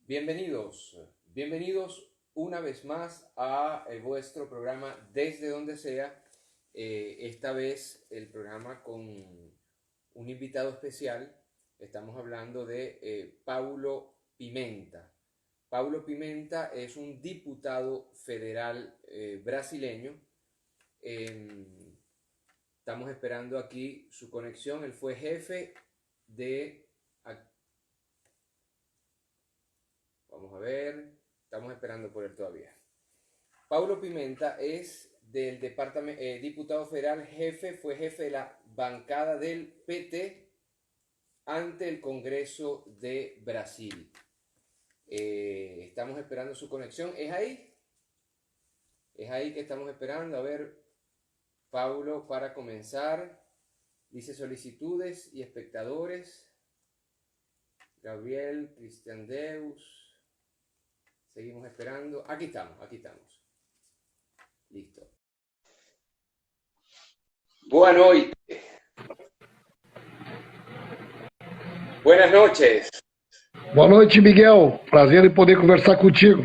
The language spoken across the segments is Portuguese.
Bienvenidos una vez más a vuestro programa Desde Donde Sea. Esta vez el programa con un invitado especial. Estamos hablando de Paulo Pimenta. Paulo Pimenta es un diputado federal brasileño. Estamos esperando aquí su conexión. Él fue jefe de... Vamos a ver, estamos esperando por él todavía. Paulo Pimenta es del departamento, diputado federal, fue jefe de la bancada del PT ante el Congreso de Brasil. Estamos esperando su conexión. ¿Es ahí? Es ahí que estamos esperando. A ver, Paulo, para comenzar, dice solicitudes y espectadores. Gabriel, Cristian Deus. Seguimos esperando. Aquí estamos. Listo. Boa noite. Buenas noches. Boa noite, Miguel. Prazer em poder conversar contigo.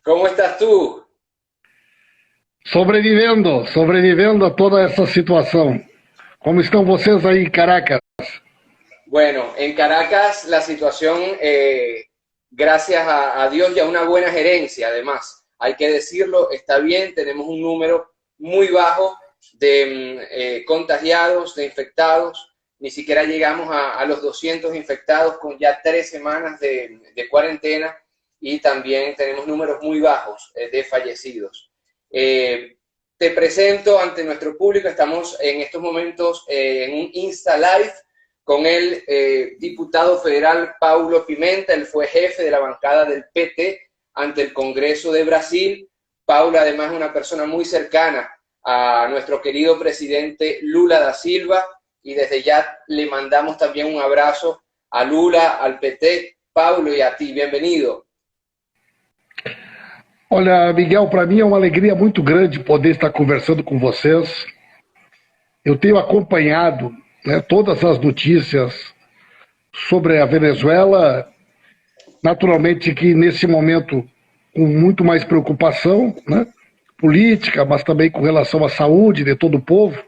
¿Cómo estás tú? Sobrevivendo a toda essa situação. Como estão vocês aí em Caracas? Bueno, en Caracas la situación, gracias a Dios y a una buena gerencia, además, hay que decirlo, está bien, tenemos un número muy bajo de contagiados, de infectados, ni siquiera llegamos a los 200 infectados con ya 3 semanas de cuarentena, y también tenemos números muy bajos de fallecidos. Te presento ante nuestro público, estamos en estos momentos en un Insta Live con el diputado federal Paulo Pimenta. Él fue jefe de la bancada del PT ante el Congreso de Brasil. Paulo además es una persona muy cercana a nuestro querido presidente Lula da Silva, y desde ya le mandamos también un abrazo a Lula, al PT, Paulo, y a ti. Bienvenido. Olha, Miguel, para mim é uma alegria muito grande poder estar conversando com vocês. Eu tenho acompanhado, né, todas as notícias sobre a Venezuela, naturalmente que nesse momento com muito mais preocupação, né, política, mas também com relação à saúde de todo o povo.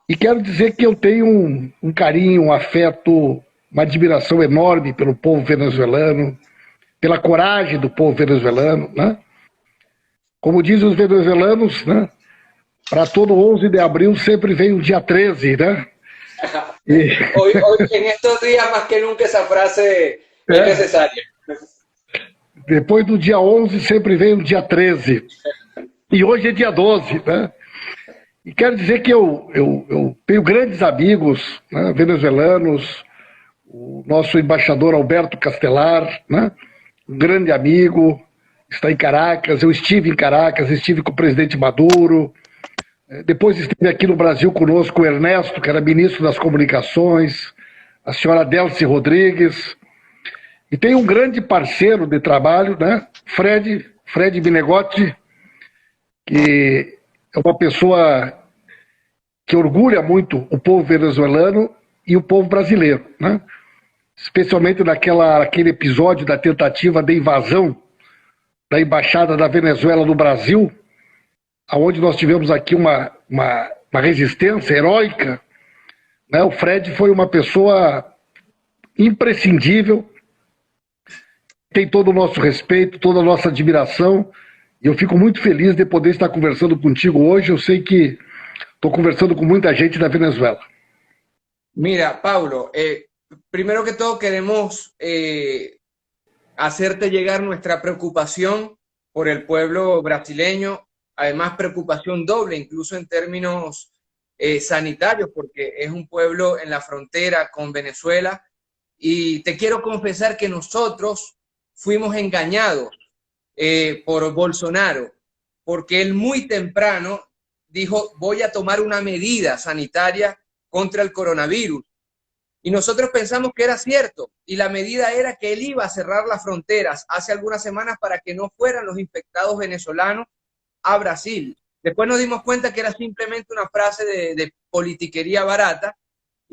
E quero dizer que eu tenho um carinho, um afeto, uma admiração enorme pelo povo venezuelano, pela coragem do povo venezuelano, né? Como dizem os venezuelanos, né? Para todo 11 de abril sempre vem o dia 13, né? Hoy, en estos días más que nunca esa frase es necesaria. Depois do dia 11 sempre vem o dia 13. E hoje é dia 12, né? E quero dizer que eu tenho grandes amigos, né, venezuelanos, o nosso embaixador Alberto Castelar, né? Um grande amigo, está em Caracas. Eu estive em Caracas, estive com o presidente Maduro. Depois esteve aqui no Brasil conosco o Ernesto, que era ministro das Comunicações, a senhora Delcy Rodrigues. E tem um grande parceiro de trabalho, né? Fred Minegotti, que é uma pessoa que orgulha muito o povo venezuelano e o povo brasileiro, né? Especialmente naquele episódio da tentativa de invasão da Embaixada da Venezuela no Brasil, onde nós tivemos aqui uma resistência heróica, né? O Fred foi uma pessoa imprescindível, tem todo o nosso respeito, toda a nossa admiração, e eu fico muito feliz de poder estar conversando contigo hoje. Eu sei que estou conversando com muita gente da Venezuela. Mira, Paulo, primero que todo queremos hacerte llegar nuestra preocupación por el pueblo brasileño, además preocupación doble, incluso en términos sanitarios, porque es un pueblo en la frontera con Venezuela, y te quiero confesar que nosotros fuimos engañados por Bolsonaro, porque él muy temprano dijo: voy a tomar una medida sanitaria contra el coronavirus. Y nosotros pensamos que era cierto, y la medida era que él iba a cerrar las fronteras hace algunas semanas para que no fueran los infectados venezolanos a Brasil. Después nos dimos cuenta que era simplemente una frase de politiquería barata,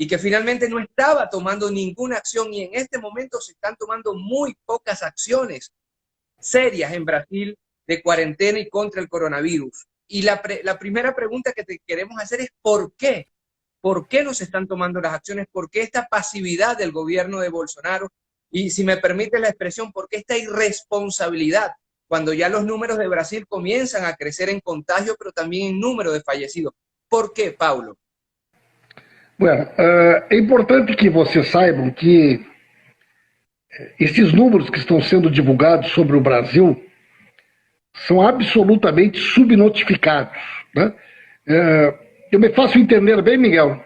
y que finalmente no estaba tomando ninguna acción, y en este momento se están tomando muy pocas acciones serias en Brasil de cuarentena y contra el coronavirus. Y la primera pregunta que te queremos hacer es ¿por qué? ¿Por qué no se están tomando las acciones? ¿Por qué esta pasividad del gobierno de Bolsonaro? Y si me permite la expresión, ¿por qué esta irresponsabilidad cuando ya los números de Brasil comienzan a crecer en contagio, pero también en número de fallecidos? ¿Por qué, Paulo? Bueno, é importante que vocês saibam que esses números que estão sendo divulgados sobre o Brasil são absolutamente subnotificados, né? Eu me faço entender bem, Miguel?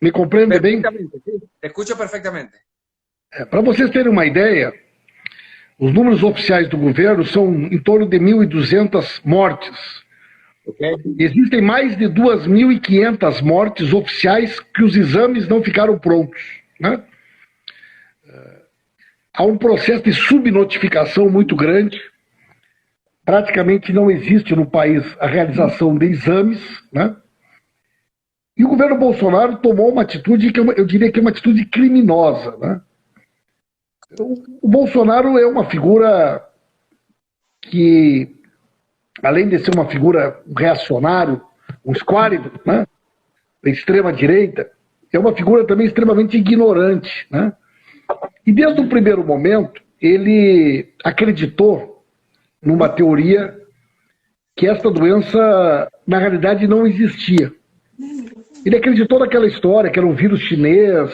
Me compreende bem? Sí. Te escucho perfectamente. Para vocês terem uma ideia, os números oficiais do governo são em torno de 1.200 mortes. Okay. Existem mais de 2.500 mortes oficiais que os exames não ficaram prontos, né? Há um processo de subnotificação muito grande. Praticamente não existe no país a realização de exames, né? E o governo Bolsonaro tomou uma atitude que eu diria que é uma atitude criminosa, né? O Bolsonaro é uma figura que, além de ser uma figura reacionário, um esquálido, né, da extrema-direita, é uma figura também extremamente ignorante, né? E desde o primeiro momento, ele acreditou numa teoria que esta doença, na realidade, não existia. Ele acreditou naquela história, que era um vírus chinês,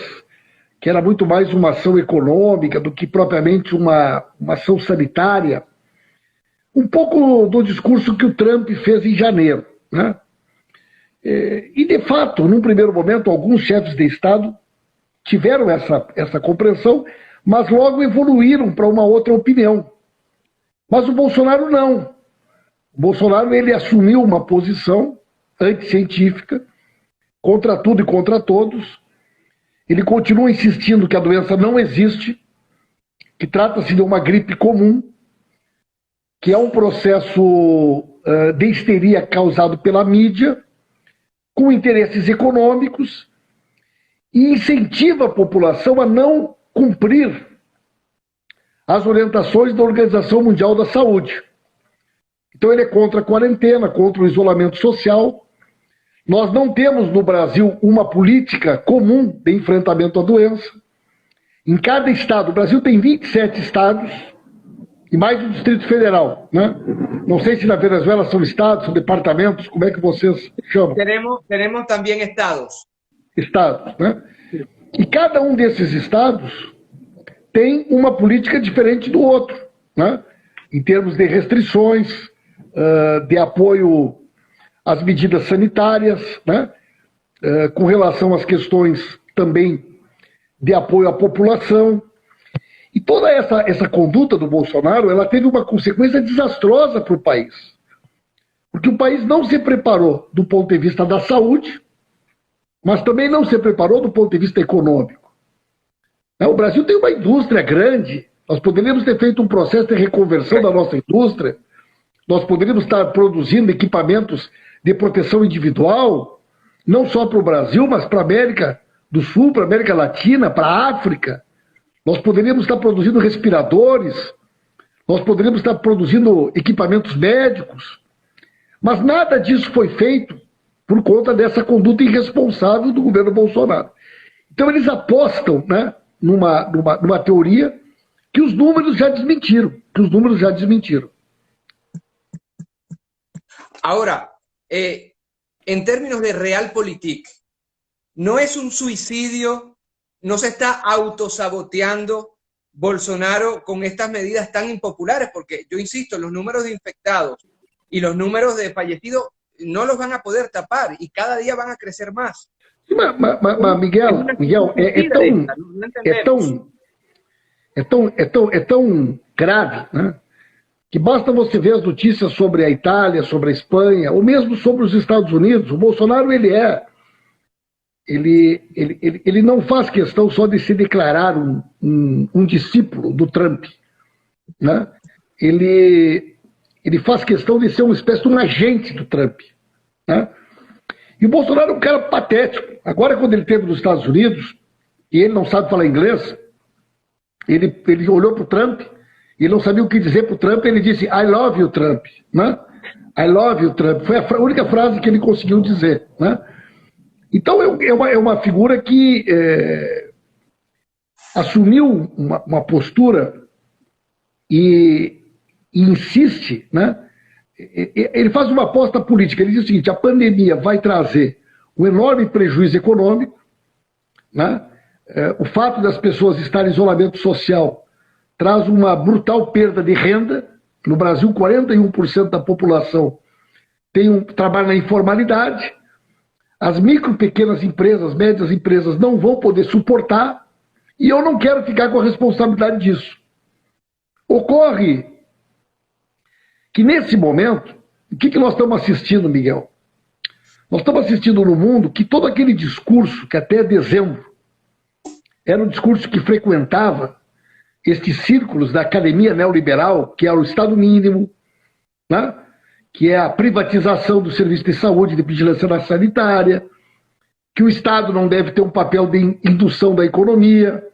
que era muito mais uma ação econômica do que propriamente uma ação sanitária. Um pouco do discurso que o Trump fez em janeiro, né? E, de fato, num primeiro momento, alguns chefes de Estado tiveram essa compreensão, mas logo evoluíram para uma outra opinião. Mas o Bolsonaro não. O Bolsonaro, ele assumiu uma posição anticientífica, contra tudo e contra todos. Ele continua insistindo que a doença não existe, que trata-se de uma gripe comum, que é um processo de histeria causado pela mídia, com interesses econômicos, e incentiva a população a não cumprir as orientações da Organização Mundial da Saúde. Então ele é contra a quarentena, contra o isolamento social. Nós não temos no Brasil uma política comum de enfrentamento à doença. Em cada estado, o Brasil tem 27 estados e mais o Distrito Federal, né? Não sei se na Venezuela são estados, são departamentos, como é que vocês chamam? Teremos também estados. Estados, né? E cada um desses estados tem uma política diferente do outro, né? Em termos de restrições, de apoio às medidas sanitárias, né? Com relação às questões também de apoio à população. E toda essa conduta do Bolsonaro, ela teve uma consequência desastrosa para o país. Porque o país não se preparou do ponto de vista da saúde, mas também não se preparou do ponto de vista econômico. O Brasil tem uma indústria grande, nós poderíamos ter feito um processo de reconversão da nossa indústria, nós poderíamos estar produzindo equipamentos de proteção individual, não só para o Brasil, mas para a América do Sul, para a América Latina, para a África. Nós poderíamos estar produzindo respiradores, nós poderíamos estar produzindo equipamentos médicos, mas nada disso foi feito por conta dessa conduta irresponsável do governo Bolsonaro. Então eles apostam, né, numa teoria que os números já desmentiram, Agora, en términos de realpolitik, ¿no es un suicidio? ¿No se está autosaboteando Bolsonaro con estas medidas tan impopulares? Porque yo insisto, los números de infectados y los números de fallecidos no los van a poder tapar y cada día van a crecer más. Miguel, é tão grave, né, que basta você ver as notícias sobre a Itália, sobre a Espanha, ou mesmo sobre os Estados Unidos. O Bolsonaro, ele não faz questão só de se declarar um discípulo do Trump, né? Ele faz questão de ser uma espécie de um agente do Trump, né? E o Bolsonaro é um cara patético. Agora, quando ele esteve nos Estados Unidos, e ele não sabe falar inglês, ele olhou para o Trump, e ele não sabia o que dizer para o Trump, ele disse, I love you, Trump. Né? I love you, Trump. Foi a única frase que ele conseguiu dizer. Né? Então, é uma figura que assumiu uma postura e insiste, né? Ele faz uma aposta política, ele diz o seguinte, a pandemia vai trazer um enorme prejuízo econômico, né? O fato das pessoas estarem em isolamento social traz uma brutal perda de renda. No Brasil, 41% da população trabalha na informalidade, as micro, pequenas empresas, médias empresas não vão poder suportar, e eu não quero ficar com a responsabilidade disso. Ocorre que nesse momento, o que nós estamos assistindo, Miguel? Nós estamos assistindo no mundo que todo aquele discurso que até dezembro era um discurso que frequentava estes círculos da academia neoliberal, que é o Estado mínimo, né? Que é a privatização do serviço de saúde, de vigilância sanitária, que o Estado não deve ter um papel de indução da economia,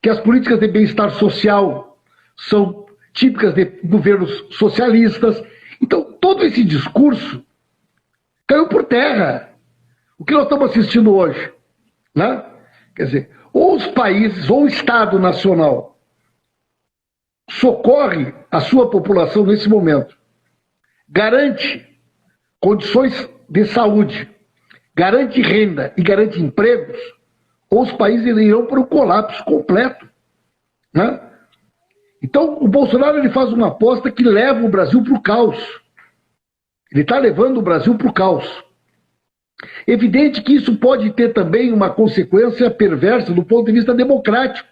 que as políticas de bem-estar social são típicas de governos socialistas. Então, todo esse discurso caiu por terra. O que nós estamos assistindo hoje, né? Quer dizer, ou os países, ou o Estado Nacional socorre a sua população nesse momento, garante condições de saúde, garante renda e garante empregos, ou os países irão para o colapso completo, né? Então, o Bolsonaro ele faz uma aposta que leva o Brasil para o caos. Ele está levando o Brasil para o caos. Evidente que isso pode ter também uma consequência perversa do ponto de vista democrático.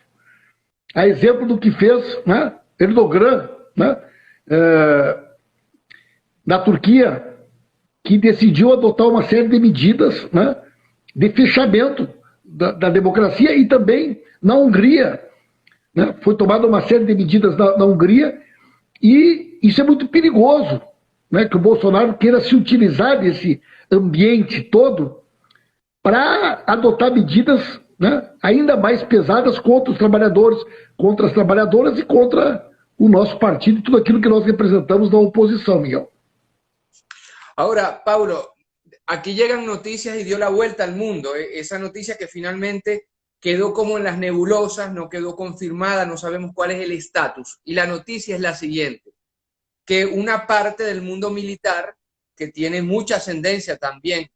A exemplo do que fez, né, Erdogan, né, na Turquia, que decidiu adotar uma série de medidas, né, de fechamento da democracia, e também na Hungria, né, foi tomada uma série de medidas na Hungria, e isso é muito perigoso, né, que o Bolsonaro queira se utilizar desse ambiente todo para adotar medidas, né, ainda mais pesadas contra os trabalhadores, contra as trabalhadoras e contra o nosso partido e tudo aquilo que nós representamos na oposição, Miguel. Ahora, Paulo, aquí llegan noticias y dio la vuelta al mundo. Esa noticia que finalmente quedó como en las nebulosas, no quedó confirmada, no sabemos cuál es el estatus. Y la noticia es la siguiente, que una parte del mundo militar, que tiene mucha ascendencia también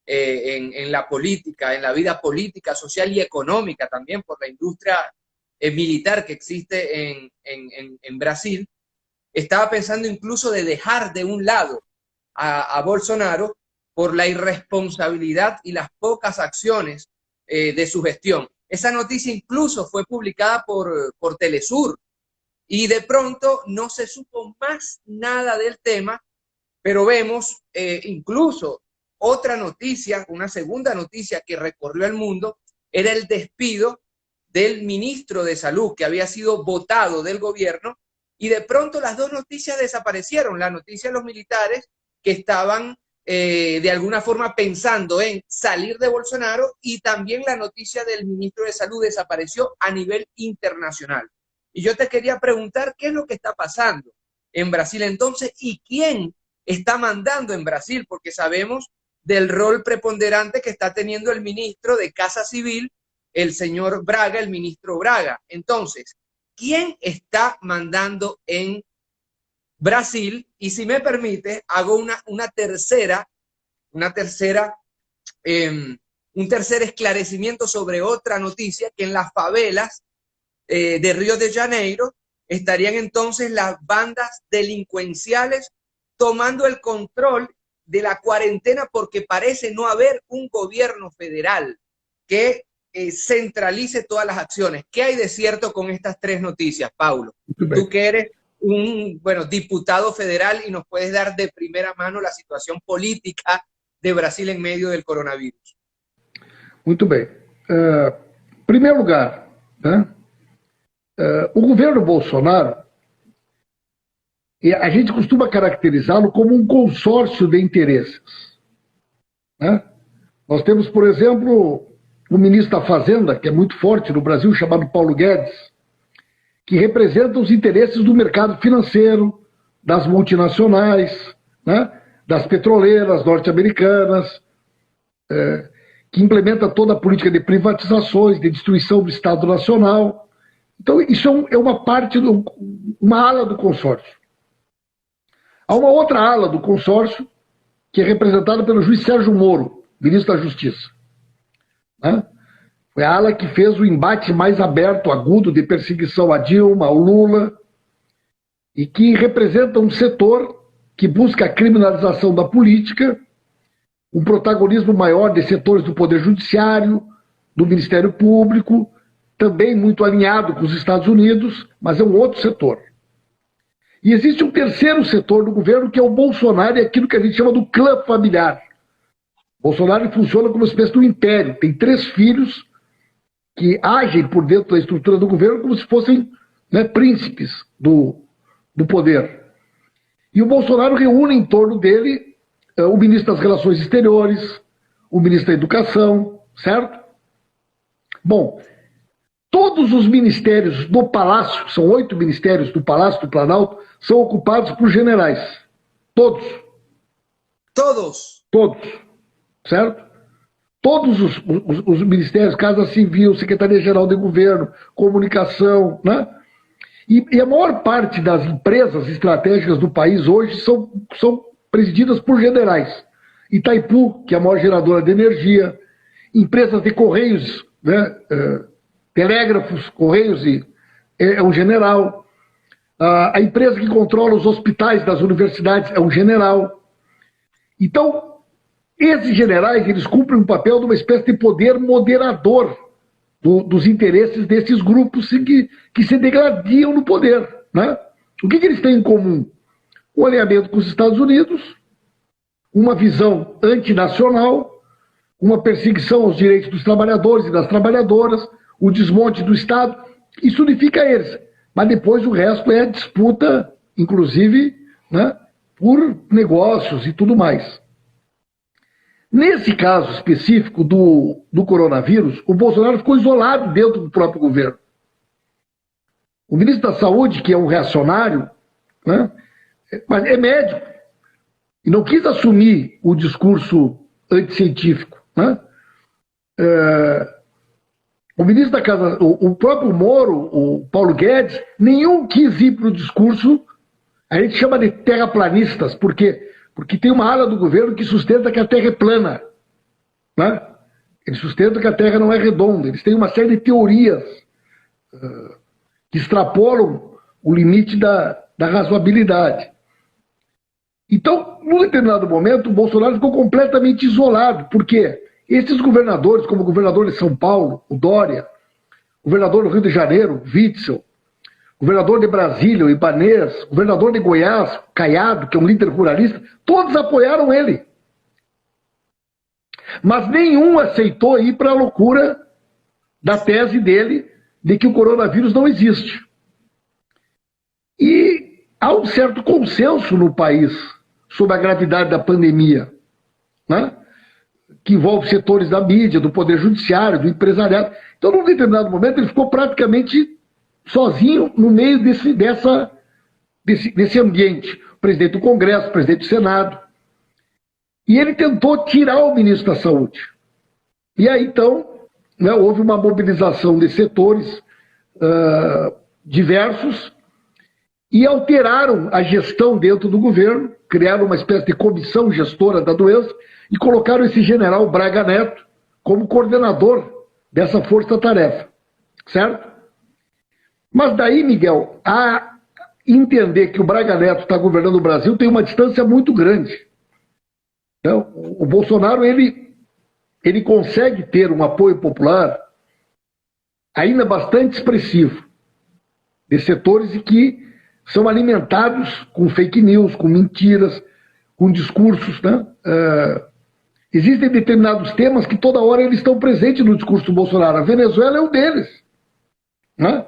en la política, en la vida política, social y económica también por la industria militar que existe en Brasil, estaba pensando incluso de dejar de un lado a Bolsonaro por la irresponsabilidad y las pocas acciones de su gestión. Esa noticia incluso fue publicada por Telesur y de pronto no se supo más nada del tema, pero vemos incluso otra noticia, una segunda noticia que recorrió el mundo, era el despido del ministro de Salud que había sido votado del gobierno, y de pronto las dos noticias desaparecieron, la noticia de los militares que estaban de alguna forma pensando en salir de Bolsonaro, y también la noticia del ministro de Salud desapareció a nivel internacional. Y yo te quería preguntar qué es lo que está pasando en Brasil entonces y quién está mandando en Brasil, porque sabemos del rol preponderante que está teniendo el ministro de Casa Civil, el señor Braga, el ministro Braga. Entonces, ¿quién está mandando en Brasil? Y si me permite, hago un tercer esclarecimiento sobre otra noticia, que en las favelas de Río de Janeiro estarían entonces las bandas delincuenciales tomando el control de la cuarentena, porque parece no haber un gobierno federal que centralice todas las acciones. ¿Qué hay de cierto con estas tres noticias, Paulo? Tú que eres un diputado federal y nos puedes dar de primera mano la situación política de Brasil en medio del coronavirus. Muito bem. Em primeiro lugar, né, o governo Bolsonaro, a gente costuma caracterizá-lo como um consórcio de interesses, né? Nós temos, por exemplo, o ministro da Fazenda, que é muito forte no Brasil, chamado Paulo Guedes, que representa os interesses do mercado financeiro, das multinacionais, né, das petroleiras norte-americanas, que implementa toda a política de privatizações, de destruição do Estado Nacional. Então, isso é uma parte, uma ala do consórcio. Há uma outra ala do consórcio, que é representada pelo juiz Sérgio Moro, ministro da Justiça. Né? Foi a ala que fez o embate mais aberto, agudo, de perseguição a Dilma, ao Lula, e que representa um setor que busca a criminalização da política, um protagonismo maior de setores do Poder Judiciário, do Ministério Público, também muito alinhado com os Estados Unidos, mas é um outro setor. E existe um terceiro setor do governo, que é o Bolsonaro, e aquilo que a gente chama do clã familiar. Bolsonaro funciona como uma espécie de um império. Tem 3 filhos que agem por dentro da estrutura do governo como se fossem, né, príncipes do poder. E o Bolsonaro reúne em torno dele o ministro das Relações Exteriores, o ministro da Educação, certo? Bom, todos os ministérios do Palácio, são 8 ministérios do Palácio do Planalto, são ocupados por generais. Todos. Todos? Todos. Certo? Todos os ministérios, Casa Civil, Secretaria-Geral de Governo, Comunicação, né? E a maior parte das empresas estratégicas do país hoje são presididas por generais. Itaipu, que é a maior geradora de energia, empresas de correios, né? Telégrafos, Correios, é um general. A empresa que controla os hospitais das universidades é um general. Então, esses generais, eles cumprem um papel de uma espécie de poder moderador dos interesses desses grupos que se degladiam no poder. Né? O que eles têm em comum? O alinhamento com os Estados Unidos, uma visão antinacional, uma perseguição aos direitos dos trabalhadores e das trabalhadoras, o desmonte do Estado. Isso unifica eles. Mas depois o resto é disputa, inclusive, né, por negócios e tudo mais. Nesse caso específico do coronavírus, o Bolsonaro ficou isolado dentro do próprio governo. O ministro da Saúde, que é um reacionário, né, mas é médico, e não quis assumir o discurso anticientífico. Né? O ministro da Casa, o próprio Moro, o Paulo Guedes, nenhum quis ir para o discurso, a gente chama de terraplanistas, porque tem uma ala do governo que sustenta que a Terra é plana. Né? Eles sustentam que a Terra não é redonda. Eles têm uma série de teorias que extrapolam o limite da razoabilidade. Então, num determinado momento, o Bolsonaro ficou completamente isolado, porque esses governadores, como o governador de São Paulo, o Dória, o governador do Rio de Janeiro, Witzel, governador de Brasília, o Ibanez, governador de Goiás, Caiado, que é um líder ruralista, todos apoiaram ele. Mas nenhum aceitou ir para a loucura da tese dele de que o coronavírus não existe. E há um certo consenso no país sobre a gravidade da pandemia, né? Que envolve setores da mídia, do poder judiciário, do empresariado. Então, num determinado momento, ele ficou praticamente sozinho no meio desse ambiente. O presidente do Congresso, o presidente do Senado. E ele tentou tirar o ministro da Saúde. E aí, então, né, houve uma mobilização de setores diversos e alteraram a gestão dentro do governo, criaram uma espécie de comissão gestora da doença e colocaram esse general Braga Neto como coordenador dessa força-tarefa, certo? Mas daí, Miguel, a entender que o Braga Neto está governando o Brasil tem uma distância muito grande. Então, o Bolsonaro, ele consegue ter um apoio popular ainda bastante expressivo de setores que são alimentados com fake news, com mentiras, com discursos, né? Existem determinados temas que toda hora eles estão presentes no discurso do Bolsonaro. A Venezuela é um deles. Né?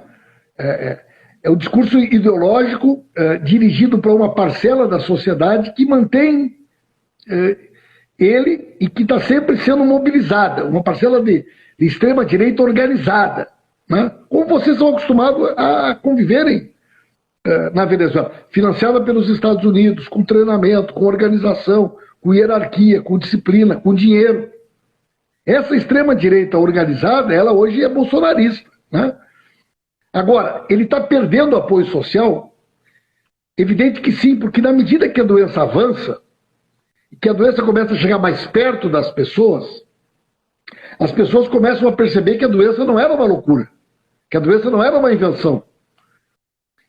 É o discurso ideológico dirigido para uma parcela da sociedade que mantém ele, e que está sempre sendo mobilizada, uma parcela de extrema-direita organizada, né? Como vocês são acostumados a conviverem na Venezuela, financiada pelos Estados Unidos, com treinamento, com organização, com hierarquia, com disciplina, com dinheiro. Essa extrema-direita organizada, ela hoje é bolsonarista, né? Agora, ele está perdendo apoio social? Evidente que sim, porque na medida que a doença avança, que a doença começa a chegar mais perto das pessoas, as pessoas começam a perceber que a doença não era uma loucura, que a doença não era uma invenção.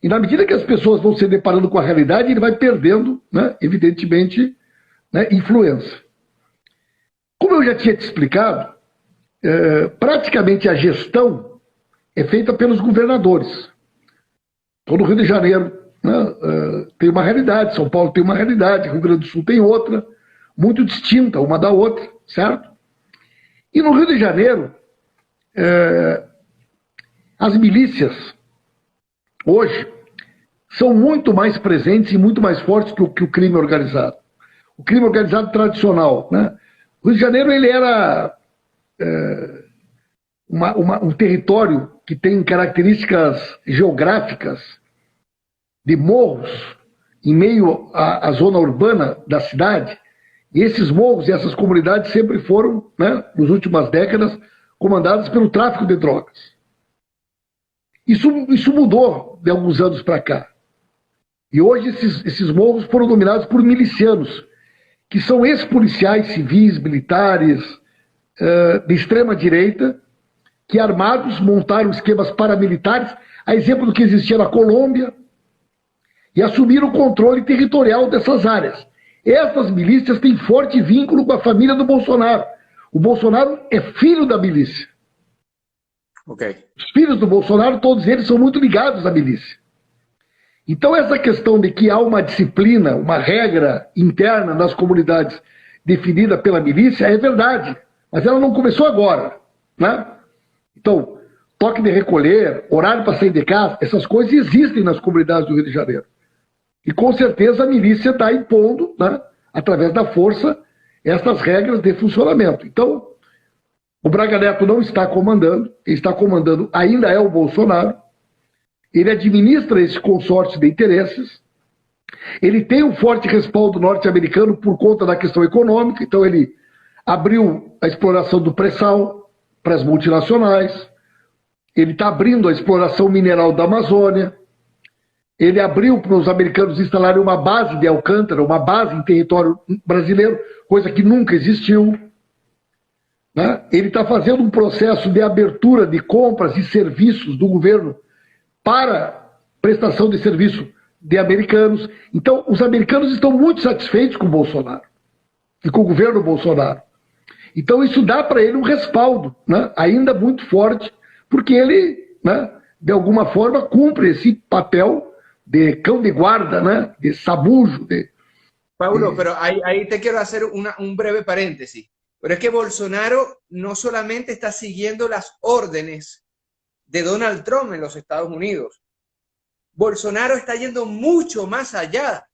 E na medida que as pessoas vão se deparando com a realidade, ele vai perdendo, né, evidentemente, né, influência. Como eu já tinha te explicado, praticamente a gestão é feita pelos governadores. Todo o Rio de Janeiro, né, tem uma realidade, São Paulo tem uma realidade, Rio Grande do Sul tem outra, muito distinta uma da outra, certo? E no Rio de Janeiro, as milícias, hoje, são muito mais presentes e muito mais fortes que o crime organizado. O crime organizado tradicional, né? O Rio de Janeiro, ele era um território que tem características geográficas de morros em meio à zona urbana da cidade, e esses morros e essas comunidades sempre foram, né, nas últimas décadas, comandadas pelo tráfico de drogas. Isso mudou de alguns anos para cá. E hoje esses morros foram dominados por milicianos, que são ex-policiais civis, militares, de extrema-direita, que armados montaram esquemas paramilitares, a exemplo do que existia na Colômbia, e assumiram o controle territorial dessas áreas. Essas milícias têm forte vínculo com a família do Bolsonaro. O Bolsonaro é filho da milícia. Okay. Os filhos do Bolsonaro, todos eles são muito ligados à milícia. Então essa questão de que há uma disciplina, uma regra interna nas comunidades definida pela milícia é verdade, mas ela não começou agora, né? Então, toque de recolher, horário para sair de casa, essas coisas existem nas comunidades do Rio de Janeiro. E com certeza a milícia está impondo, né, através da força, essas regras de funcionamento. Então, o Braga Neto não está comandando, quem está comandando ainda é o Bolsonaro. Ele administra esse consórcio de interesses, ele tem um forte respaldo norte-americano por conta da questão econômica, então ele abriu a exploração do pré-sal para as multinacionais, ele está abrindo a exploração mineral da Amazônia, ele abriu para os americanos instalarem uma base de Alcântara, uma base em território brasileiro, coisa que nunca existiu, né? Ele está fazendo um processo de abertura de compras e serviços do governo para prestação de serviço de americanos. Então, os americanos estão muito satisfeitos com o Bolsonaro e com o governo Bolsonaro. Então, isso dá para ele um respaldo, né, ainda muito forte, porque ele, né, de alguma forma, cumpre esse papel de cão de guarda, né, de sabujo. Paulo, pero ahí te quiero hacer un breve paréntesis. Pero es que Bolsonaro no solamente está siguiendo las órdenes de Donald Trump en los Estados Unidos. Bolsonaro está yendo mucho más allá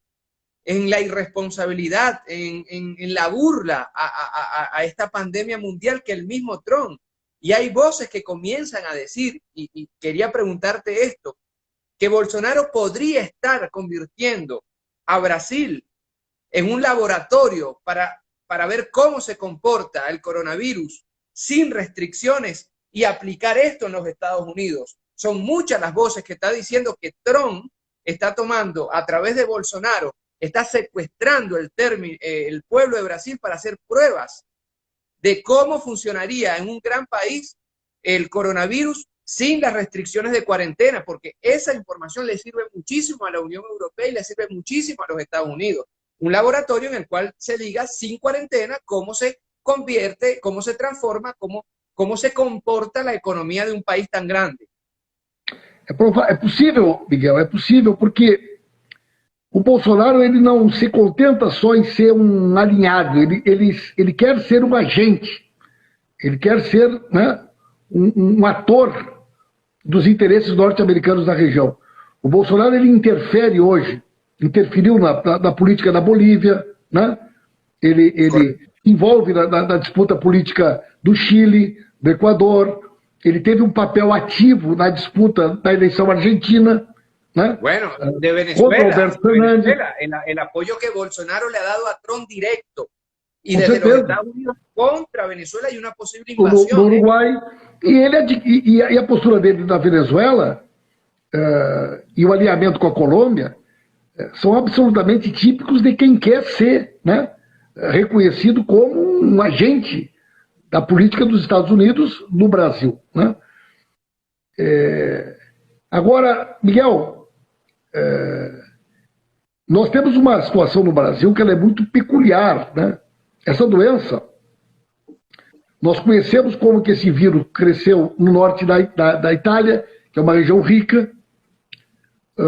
en la irresponsabilidad, en la burla a esta pandemia mundial que el mismo Trump. Y hay voces que comienzan a decir, y quería preguntarte esto, que Bolsonaro podría estar convirtiendo a Brasil en un laboratorio para ver cómo se comporta el coronavirus sin restricciones y aplicar esto en los Estados Unidos. Son muchas las voces que están diciendo que Trump está tomando, a través de Bolsonaro, está secuestrando el pueblo de Brasil para hacer pruebas de cómo funcionaría en un gran país el coronavirus sin las restricciones de cuarentena, porque esa información le sirve muchísimo a la Unión Europea y le sirve muchísimo a los Estados Unidos. Un laboratorio en el cual se diga sin cuarentena cómo se convierte, cómo se transforma, cómo se comporta la economía de un país tan grande. É possível, Miguel, é possível, porque o Bolsonaro ele não se contenta só em ser um alinhado, ele quer ser um agente, ele quer ser, né, um ator dos interesses norte-americanos na região. O Bolsonaro ele interfere hoje, interferiu na política da Bolívia, né? ele se envolve na disputa política do Chile, do Equador, ele teve um papel ativo na disputa da eleição argentina, ¿no? Bueno, de Venezuela, el apoyo que Bolsonaro le ha dado a Trump directo y desde los Estados Unidos contra Venezuela y una posible invasión. No Uruguai. E a postura dele na Venezuela e o alinhamento com a Colômbia são absolutamente típicos de quem quer ser, né, reconhecido como um agente da política dos Estados Unidos no Brasil, né? Agora, Miguel, nós temos uma situação no Brasil que ela é muito peculiar, né? Essa doença, nós conhecemos como que esse vírus cresceu no norte da Itália, que é uma região rica,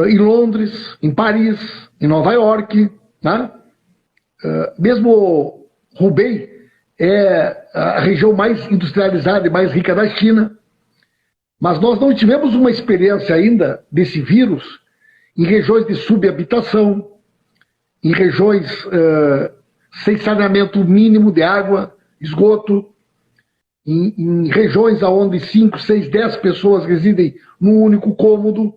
em Londres, em Paris, em Nova York, né? Mesmo Hubei é a região mais industrializada e mais rica da China, mas nós não tivemos uma experiência ainda desse vírus em regiões de subhabitação, em regiões sem saneamento mínimo de água, esgoto, em regiões onde 5, 6, 10 pessoas residem num único cômodo.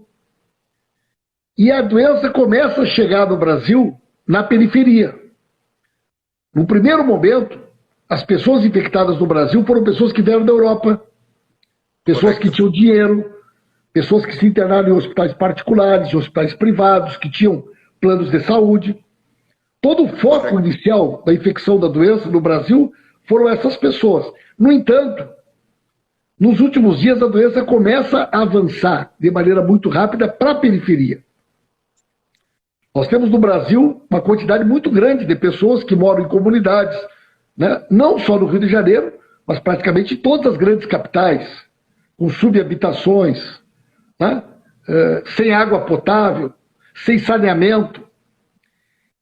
E a doença começa a chegar no Brasil na periferia. No primeiro momento, as pessoas infectadas no Brasil foram pessoas que vieram da Europa, pessoas que tinham dinheiro, pessoas que se internaram em hospitais particulares, em hospitais privados, que tinham planos de saúde. Todo o foco inicial da infecção da doença no Brasil foram essas pessoas. No entanto, nos últimos dias a doença começa a avançar de maneira muito rápida para a periferia. Nós temos no Brasil uma quantidade muito grande de pessoas que moram em comunidades, né? Não só no Rio de Janeiro, mas praticamente em todas as grandes capitais, com subhabitações, né? Sem água potável, sem saneamento.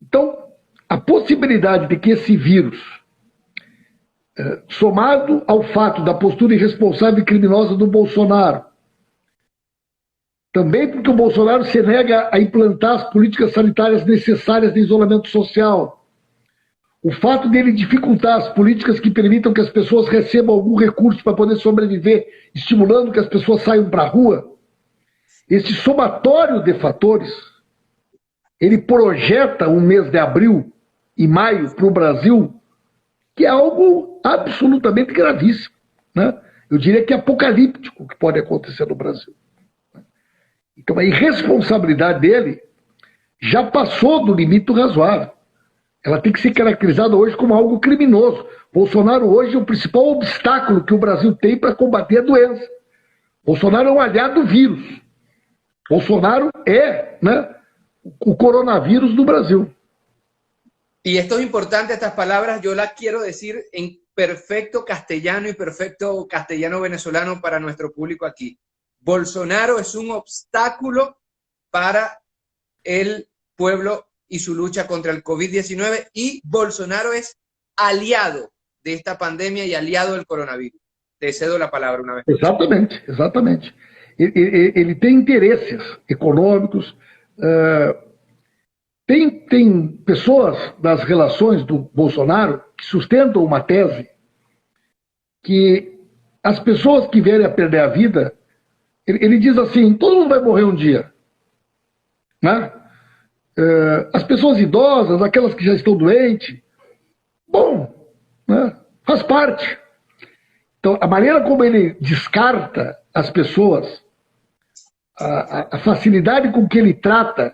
Então, a possibilidade de que esse vírus, somado ao fato da postura irresponsável e criminosa do Bolsonaro, também porque o Bolsonaro se nega a implantar as políticas sanitárias necessárias de isolamento social, o fato dele dificultar as políticas que permitam que as pessoas recebam algum recurso para poder sobreviver, estimulando que as pessoas saiam para a rua, esse somatório de fatores, ele projeta um mês de abril e maio para o Brasil, que é algo absolutamente gravíssimo, né? Eu diria que é apocalíptico o que pode acontecer no Brasil. Então a irresponsabilidade dele já passou do limite do razoável. Ela tem que ser caracterizada hoje como algo criminoso. Bolsonaro hoje é o principal obstáculo que o Brasil tem para combater a doença. Bolsonaro é um aliado do vírus. Bolsonaro é, né, o coronavírus do Brasil. Y esto es importante, estas palabras yo las quiero decir en perfecto castellano y perfecto castellano venezolano para nuestro público aquí. Bolsonaro es un obstáculo para el pueblo y su lucha contra el COVID-19 y Bolsonaro es aliado de esta pandemia y aliado del coronavirus. Te cedo la palabra una vez. Exatamente, exatamente. Ele tem interesses econômicos, tem pessoas das relações do Bolsonaro que sustentam uma tese que as pessoas que vierem a perder a vida, ele diz assim, todo mundo vai morrer um dia, né? As pessoas idosas, aquelas que já estão doentes, bom, né? Faz parte. Então, a maneira como ele descarta as pessoas, a facilidade com que ele trata,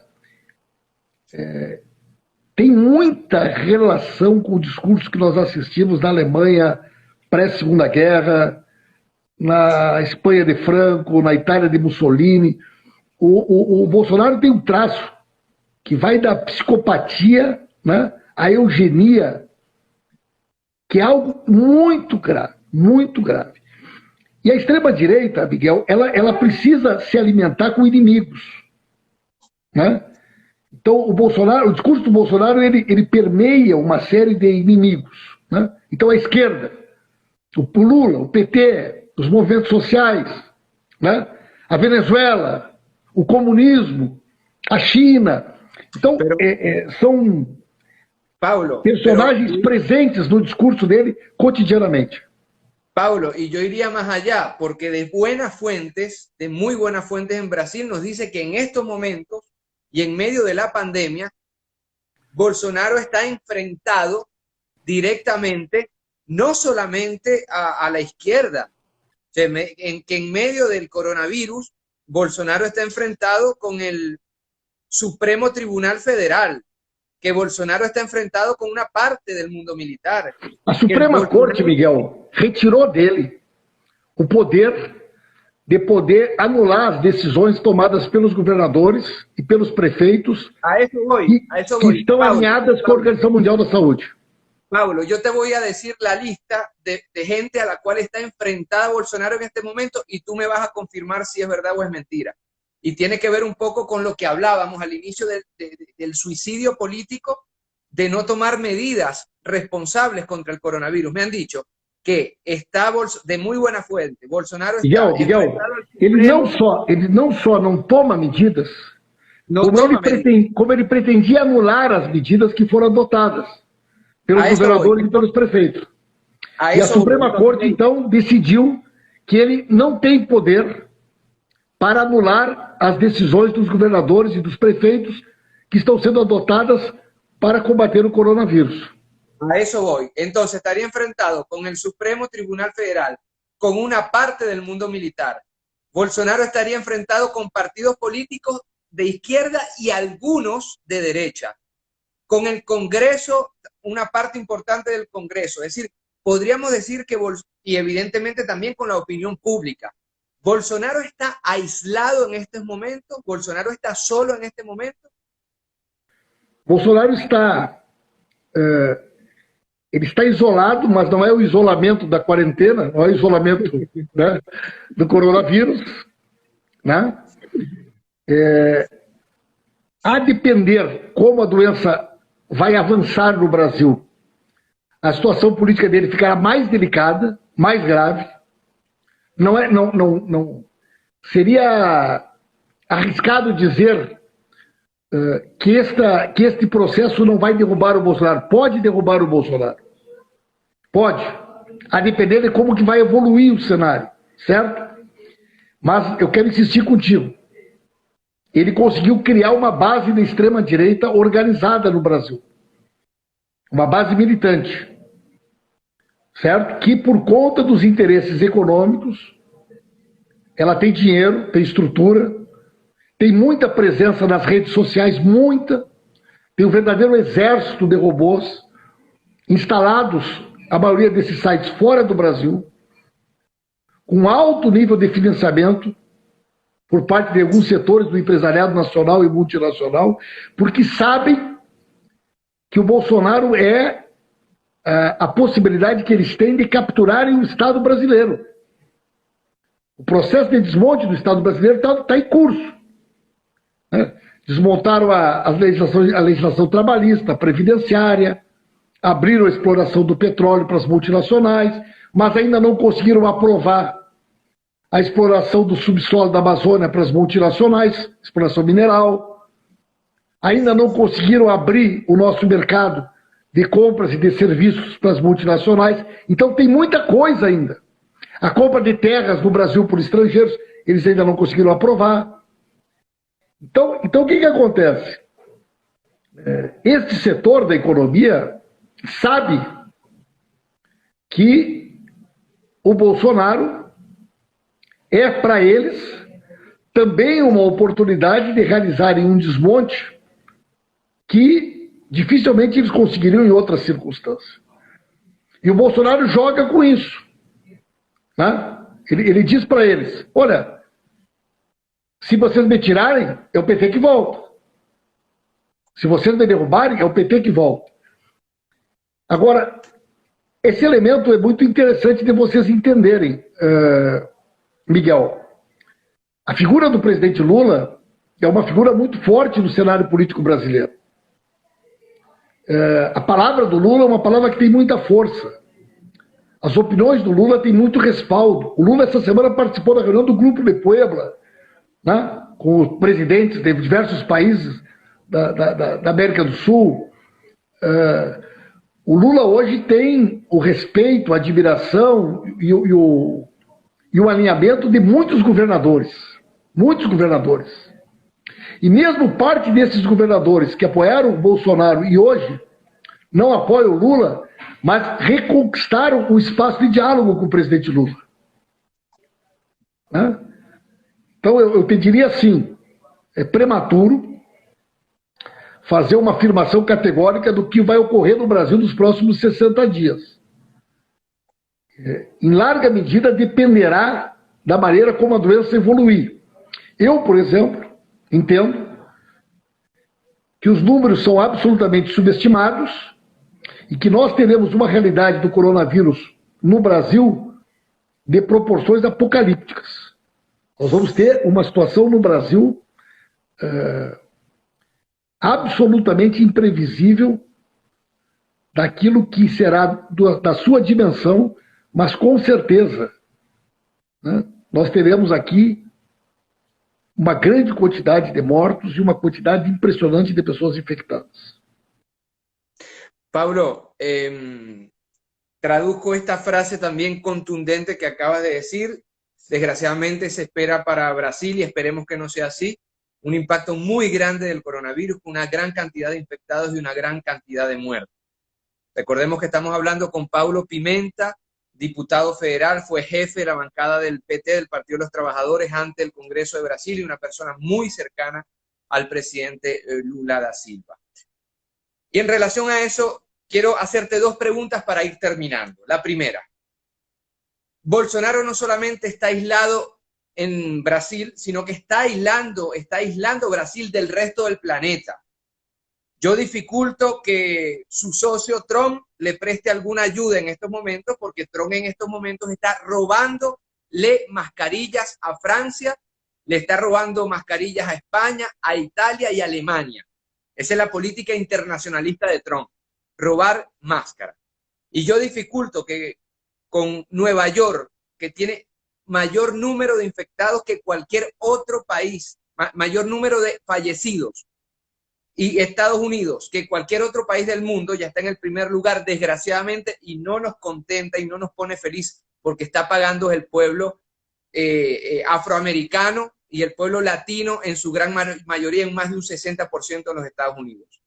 tem muita relação com o discurso que nós assistimos na Alemanha pré-Segunda Guerra, na Espanha de Franco, na Itália de Mussolini. O Bolsonaro tem um traço que vai da psicopatia, né, à eugenia, que é algo muito grave, muito grave. E a extrema-direita, Miguel, ela precisa se alimentar com inimigos, né? Então, o discurso do Bolsonaro, ele permeia uma série de inimigos, né? Então, a esquerda, o Lula, o PT, os movimentos sociais, né? A Venezuela, o comunismo, a China. Então, são Paulo, Personagens presentes no discurso dele cotidianamente. Paulo, y yo iría más allá, porque de buenas fuentes, de muy buenas fuentes en Brasil, nos dice que en estos momentos y en medio de la pandemia, Bolsonaro está enfrentado directamente, no solamente a la izquierda, que en medio del coronavirus, Bolsonaro está enfrentado con el Supremo Tribunal Federal, que Bolsonaro está enfrentado con una parte del mundo militar. A Suprema Corte, Miguel, retirou dele o poder de poder anular as decisões tomadas pelos governadores e pelos prefeitos que estão alinhadas com a Organização Mundial da Saúde. Pablo, yo te voy a decir la lista de gente a la cual está enfrentada Bolsonaro en este momento y tú me vas a confirmar si es verdad o es mentira. Y tiene que ver un poco con lo que hablábamos al inicio del suicidio político, de no tomar medidas responsables contra el coronavirus. Me han dicho que está de muy buena fuente. Bolsonaro está Miguel, ele não só não toma medidas, como ele pretendia anular as medidas que foram adotadas pelos governadores e pelos prefeitos. E a Suprema Corte, então, decidiu que ele não tem poder para anular as decisões dos governadores e dos prefeitos que estão sendo adotadas para combater o coronavírus. A eso voy. Entonces estaría enfrentado con el Supremo Tribunal Federal, con una parte del mundo militar. Bolsonaro estaría enfrentado con partidos políticos de izquierda y algunos de derecha. Con el Congreso, una parte importante del Congreso. Es decir, podríamos decir que, y evidentemente también con la opinión pública, ¿Bolsonaro está aislado en estos momentos? ¿Bolsonaro está solo en este momento? Bolsonaro está... ele está isolado, mas não é o isolamento da quarentena, não é o isolamento, né, do coronavírus. Né? A depender como a doença vai avançar no Brasil, a situação política dele ficará mais delicada, mais grave. Não seria arriscado dizer que este processo não vai derrubar o Bolsonaro. Pode derrubar o Bolsonaro. Pode. A depender de como que vai evoluir o cenário, certo? Mas eu quero insistir contigo. Ele conseguiu criar uma base da extrema-direita organizada no Brasil. Uma base militante. Certo? Que por conta dos interesses econômicos, ela tem dinheiro, tem estrutura, tem muita presença nas redes sociais, muita. Tem um verdadeiro exército de robôs instalados, a maioria desses sites fora do Brasil, com alto nível de financiamento por parte de alguns setores do empresariado nacional e multinacional, porque sabem que o Bolsonaro é a possibilidade que eles têm de capturarem o Estado brasileiro. O processo de desmonte do Estado brasileiro está em curso. Né? Desmontaram a legislação trabalhista, a previdenciária, abriram a exploração do petróleo para as multinacionais, mas ainda não conseguiram aprovar a exploração do subsolo da Amazônia para as multinacionais, exploração mineral. Ainda não conseguiram abrir o nosso mercado de compras e de serviços para as multinacionais. Então tem muita coisa ainda. A compra de terras no Brasil por estrangeiros, eles ainda não conseguiram aprovar. Então o que acontece? Este setor da economia sabe que o Bolsonaro é para eles também uma oportunidade de realizarem um desmonte que dificilmente eles conseguiriam em outras circunstâncias. E o Bolsonaro joga com isso. Né? Ele diz para eles, olha, se vocês me tirarem, é o PT que volta. Se vocês me derrubarem, é o PT que volta. Agora, esse elemento é muito interessante de vocês entenderem, Miguel. A figura do presidente Lula é uma figura muito forte no cenário político brasileiro. A palavra do Lula é uma palavra que tem muita força. As opiniões do Lula têm muito respaldo. O Lula, essa semana, participou da reunião do Grupo de Puebla, né, com os presidentes de diversos países da América do Sul. O Lula hoje tem o respeito, a admiração e o alinhamento de muitos governadores. Muitos governadores. E mesmo parte desses governadores que apoiaram o Bolsonaro e hoje não apoiam o Lula, mas reconquistaram o espaço de diálogo com o presidente Lula. Né? Então eu pediria assim, é prematuro fazer uma afirmação categórica do que vai ocorrer no Brasil nos próximos 60 dias. Em larga medida dependerá da maneira como a doença evoluir. Eu, por exemplo, entendo que os números são absolutamente subestimados e que nós teremos uma realidade do coronavírus no Brasil de proporções apocalípticas. Nós vamos ter uma situação no Brasil absolutamente imprevisível daquilo que será da sua dimensão, mas com certeza, né, nós teremos aqui uma grande quantidade de mortos e uma quantidade impressionante de pessoas infectadas. Pablo, traduzco esta frase también contundente que acabas de decir. Desgraciadamente se espera para Brasil y esperemos que no sea así. Un impacto muy grande del coronavirus, una gran cantidad de infectados y una gran cantidad de muertos. Recordemos que estamos hablando con Paulo Pimenta, diputado federal, fue jefe de la bancada del PT, del Partido de los Trabajadores, ante el Congreso de Brasil y una persona muy cercana al presidente Lula da Silva. Y en relación a eso, quiero hacerte dos preguntas para ir terminando. La primera, Bolsonaro no solamente está aislado en Brasil, sino que está aislando Brasil del resto del planeta. Yo dificulto que su socio Trump le preste alguna ayuda en estos momentos, porque Trump en estos momentos está robándole mascarillas a Francia, le está robando mascarillas a España, a Italia y a Alemania. Esa es la política internacionalista de Trump, robar máscaras. Y yo dificulto que con Nueva York, que tiene mayor número de infectados que cualquier otro país, mayor número de fallecidos, y Estados Unidos, que cualquier otro país del mundo, ya está en el primer lugar, desgraciadamente, y no nos contenta y no nos pone feliz, porque está pagando el pueblo afroamericano y el pueblo latino en su gran mayoría, en más de un 60% en los Estados Unidos.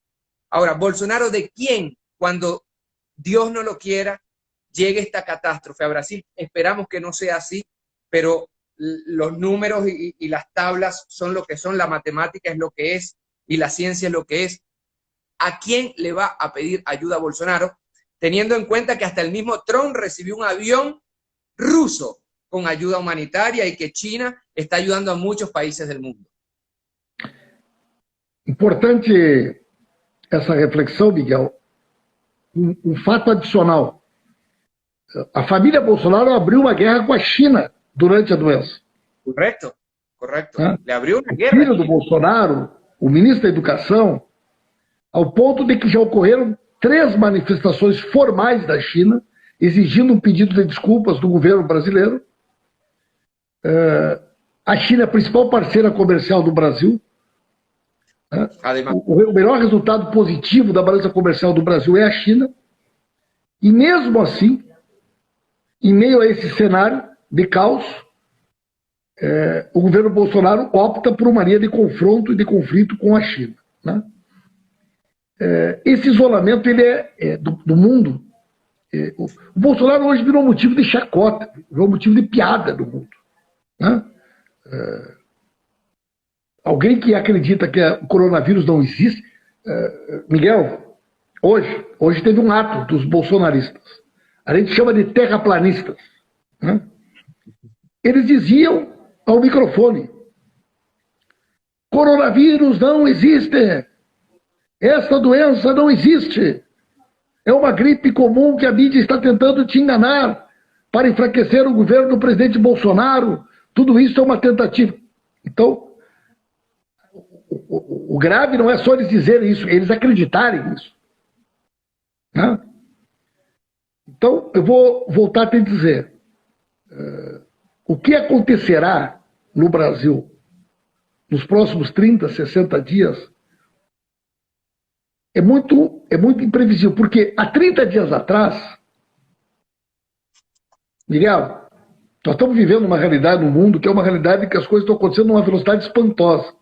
Ahora, Bolsonaro, ¿de quién, cuando Dios no lo quiera, llegue esta catástrofe a Brasil? Esperamos que no sea así, pero los números y las tablas son lo que son, la matemática es lo que es, y la ciencia es lo que es. ¿A quién le va a pedir ayuda a Bolsonaro? Teniendo en cuenta que hasta el mismo Trump recibió un avión ruso con ayuda humanitaria y que China está ayudando a muchos países del mundo. Importante essa reflexão, Miguel. Fato adicional. A família Bolsonaro abriu uma guerra com a China durante a doença. Correto, correto. Le abriu uma guerra. O filho do Bolsonaro, o ministro da Educação, ao ponto de que já ocorreram 3 manifestações formais da China exigindo um pedido de desculpas do governo brasileiro. A China é a principal parceira comercial do Brasil. O melhor resultado positivo da balança comercial do Brasil é a China. E mesmo assim, em meio a esse cenário de caos, o governo Bolsonaro opta por uma linha de confronto e de conflito com a China. Né? Esse isolamento ele do mundo. O Bolsonaro hoje virou motivo de chacota, virou motivo de piada no mundo. Né? Alguém que acredita que o coronavírus não existe, Miguel, hoje teve um ato dos bolsonaristas. A gente chama de terraplanistas. Né? Eles diziam ao microfone: coronavírus não existe. Esta doença não existe. É uma gripe comum que a mídia está tentando te enganar para enfraquecer o governo do presidente Bolsonaro. Tudo isso é uma tentativa. Então, o grave não é só eles dizerem isso, eles acreditarem nisso. Né? Então, eu vou voltar a te dizer. O que acontecerá no Brasil nos próximos 30, 60 dias é muito é muito imprevisível, porque há 30 dias atrás, Miguel, nós estamos vivendo uma realidade no mundo que é uma realidade que as coisas estão acontecendo numa velocidade espantosa.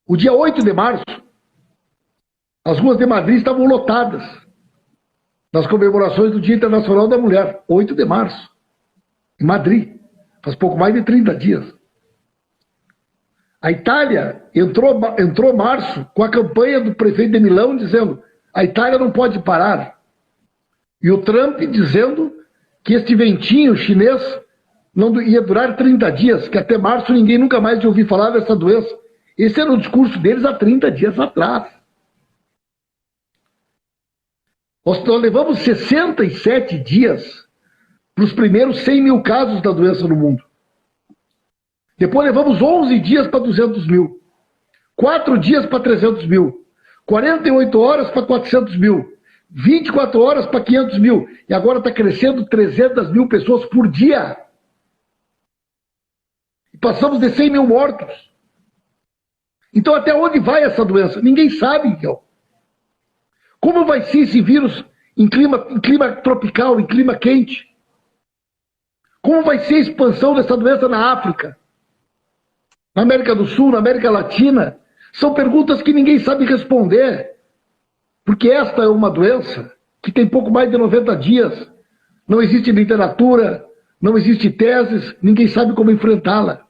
O dia 8 de março, as ruas de Madrid estavam lotadas nas comemorações do Dia Internacional da Mulher. 8 de março, em Madrid, faz pouco mais de 30 dias. A Itália entrou março com a campanha do prefeito de Milão dizendo: a Itália não pode parar. E o Trump dizendo que este ventinho chinês não ia durar 30 dias, que até março ninguém nunca mais ia ouvir falar dessa doença. Esse era o discurso deles há 30 dias atrás. Nós levamos 67 dias para os primeiros 100 mil casos da doença no mundo. Depois levamos 11 dias para 200 mil. 4 dias para 300 mil. 48 horas para 400 mil. 24 horas para 500 mil. E agora está crescendo 300 mil pessoas por dia. E passamos de 100 mil mortos. Então até onde vai essa doença? Ninguém sabe, então. Como vai ser esse vírus em clima tropical, em clima quente? Como vai ser a expansão dessa doença na África? Na América do Sul, na América Latina? São perguntas que ninguém sabe responder. Porque esta é uma doença que tem pouco mais de 90 dias. Não existe literatura, não existe teses, ninguém sabe como enfrentá-la.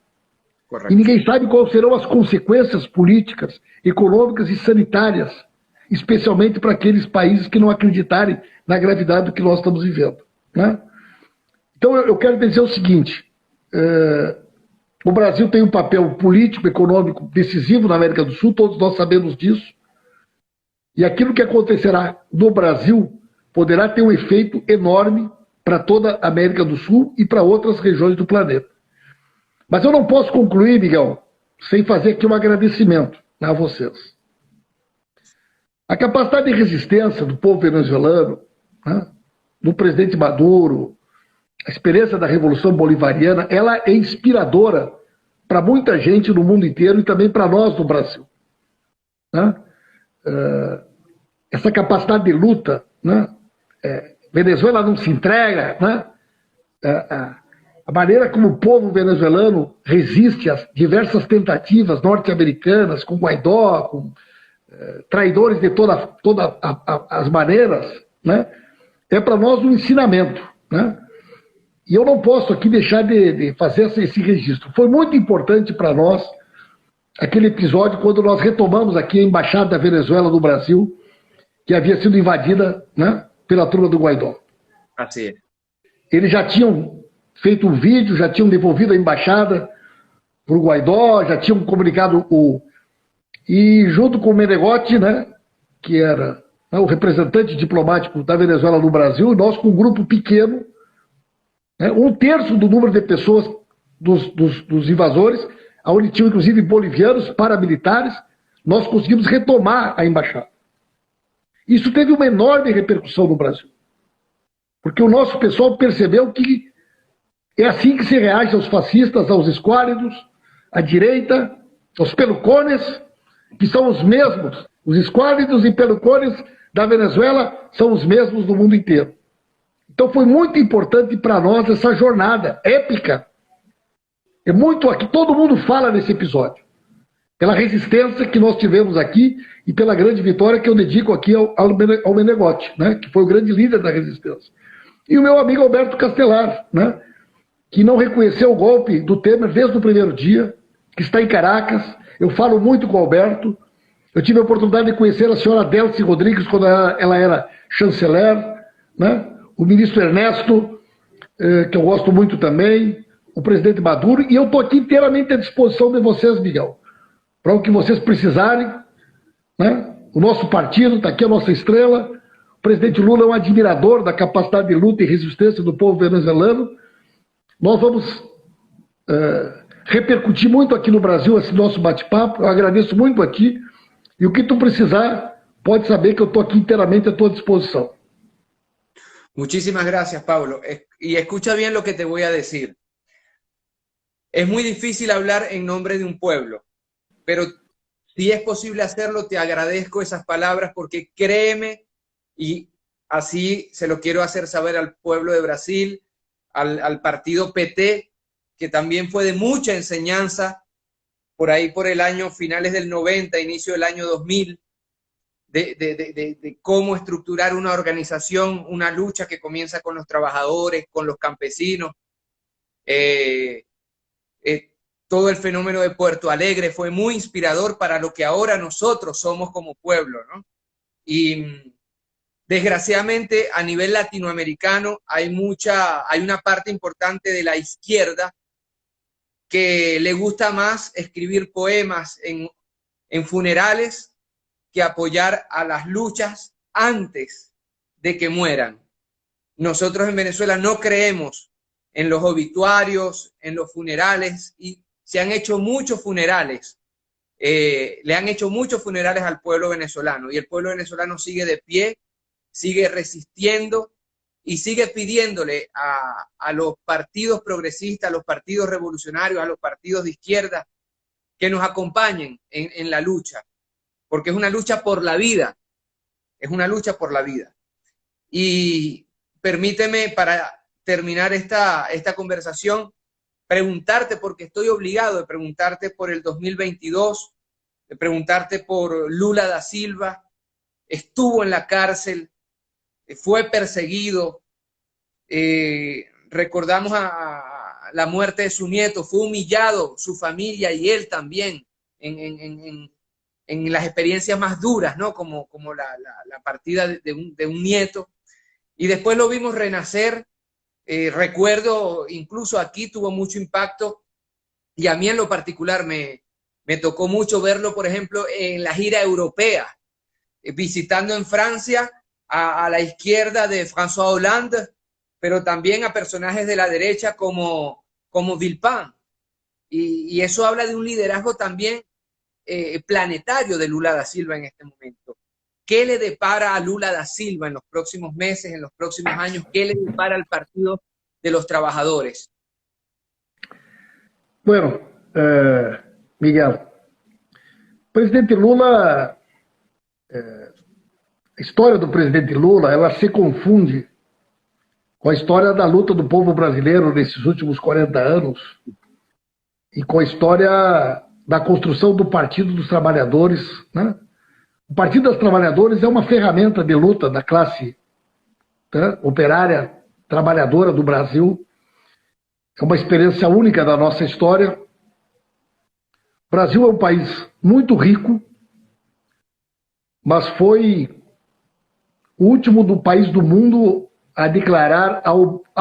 Correto. E ninguém sabe quais serão as consequências políticas, econômicas e sanitárias, especialmente para aqueles países que não acreditarem na gravidade do que nós estamos vivendo, né? Então eu quero dizer o seguinte, o Brasil tem um papel político, econômico decisivo na América do Sul, todos nós sabemos disso, e aquilo que acontecerá no Brasil poderá ter um efeito enorme para toda a América do Sul e para outras regiões do planeta. Mas eu não posso concluir, Miguel, sem fazer aqui um agradecimento a vocês. A capacidade de resistência do povo venezuelano, né, do presidente Maduro, a experiência da Revolução Bolivariana, ela é inspiradora para muita gente no mundo inteiro e também para nós no Brasil, né? Essa capacidade de luta, né? Venezuela não se entrega, né? A maneira como o povo venezuelano resiste às diversas tentativas norte-americanas, com Guaidó, com traidores de todas as maneiras, né? É para nós um ensinamento, né? E eu não posso aqui deixar de fazer esse registro. Foi muito importante para nós aquele episódio quando nós retomamos aqui a Embaixada da Venezuela no Brasil, que havia sido invadida, né, pela turma do Guaidó. Assim é. Eles já tinham feito um vídeo, já tinham devolvido a embaixada para o Guaidó, já tinham comunicado E junto com o Meneghetti, né, que era, né, o representante diplomático da Venezuela no Brasil, nós com um grupo pequeno, né, 1/3 do número de pessoas dos invasores, onde tinham inclusive bolivianos, paramilitares, nós conseguimos retomar a embaixada. Isso teve uma enorme repercussão no Brasil. Porque o nosso pessoal percebeu que é assim que se reage aos fascistas, aos esquálidos, à direita, aos pelucones, que são os mesmos. Os esquálidos e pelucones da Venezuela são os mesmos do mundo inteiro. Então foi muito importante para nós essa jornada épica. É muito aqui, todo mundo fala nesse episódio. Pela resistência que nós tivemos aqui e pela grande vitória que eu dedico aqui ao Meneghetti, né, que foi o grande líder da resistência. E o meu amigo Alberto Castelar, né, que não reconheceu o golpe do Temer desde o primeiro dia, que está em Caracas. Eu falo muito com o Alberto. Eu tive a oportunidade de conhecer a senhora Delcy Rodrigues quando ela era chanceler, né? O ministro Ernesto, que eu gosto muito também, o presidente Maduro, e eu estou aqui inteiramente à disposição de vocês, Miguel, para o que vocês precisarem, né? O nosso partido, está aqui a nossa estrela, o presidente Lula é um admirador da capacidade de luta e resistência do povo venezuelano. Nós vamos repercutir muito aqui no Brasil esse nosso bate-papo, eu agradeço muito aqui, e o que tu precisar, pode saber que eu estou aqui inteiramente à tua disposição. Muchísimas gracias, Pablo. Y escucha bien lo que te voy a decir. Es muy difícil hablar en nombre de un pueblo, pero Si es posible hacerlo, te agradezco esas palabras porque créeme, y así se lo quiero hacer saber al pueblo de Brasil, al partido PT, que también fue de mucha enseñanza por ahí por el año finales del 90, inicio del año 2000, de cómo estructurar una organización, una lucha que comienza con los trabajadores, con los campesinos. Todo el fenómeno de Puerto Alegre fue muy inspirador para lo que ahora nosotros somos como pueblo, ¿no? Y desgraciadamente a nivel latinoamericano hay una parte importante de la izquierda que le gusta más escribir poemas en funerales que apoyar a las luchas antes de que mueran. Nosotros en Venezuela no creemos en los obituarios, en los funerales, y se han hecho muchos funerales, le han hecho muchos funerales al pueblo venezolano, y el pueblo venezolano sigue de pie, sigue resistiendo y sigue pidiéndole a los partidos progresistas, a los partidos revolucionarios, a los partidos de izquierda, que nos acompañen en la lucha, porque es una lucha por la vida, es una lucha por la vida. Y permíteme, para terminar esta conversación, preguntarte, porque estoy obligado de preguntarte por el 2022, de preguntarte por Lula da Silva. Estuvo en la cárcel, fue perseguido, recordamos a la muerte de su nieto, fue humillado su familia y él también en las experiencias más duras, ¿no? Como la partida de un nieto, y después lo vimos renacer. Recuerdo, incluso aquí tuvo mucho impacto, y a mí en lo particular me tocó mucho verlo, por ejemplo, en la gira europea, visitando en Francia a la izquierda de François Hollande, pero también a personajes de la derecha como Villepin. Y eso habla de un liderazgo también planetario de Lula da Silva en este momento. ¿Qué le depara a Lula da Silva en los próximos meses, en los próximos años? ¿Qué le depara al Partido de los Trabajadores? Bueno, Miguel, presidente Lula, a história do presidente Lula, ela se confunde com a história da luta do povo brasileiro nesses últimos 40 anos e com a história da construção do Partido dos Trabalhadores, né? O Partido dos Trabalhadores é uma ferramenta de luta da classe, tá, operária trabalhadora do Brasil. É uma experiência única da nossa história. O Brasil é um país muito rico, mas foi o último país do mundo a declarar a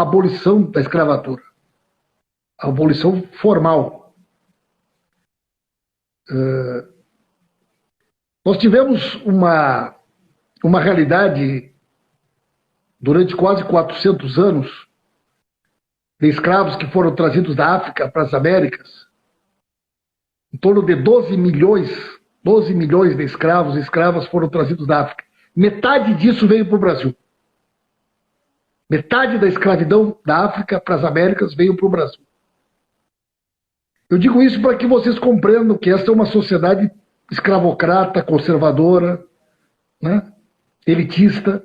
abolição da escravatura, a abolição formal. Nós tivemos uma realidade durante quase 400 anos de escravos que foram trazidos da África para as Américas. Em torno de 12 milhões de escravos e escravas foram trazidos da África. Metade disso veio para o Brasil. Metade da escravidão da África para as Américas veio para o Brasil. Eu digo isso para que vocês compreendam que essa é uma sociedade escravocrata, conservadora, né? Elitista.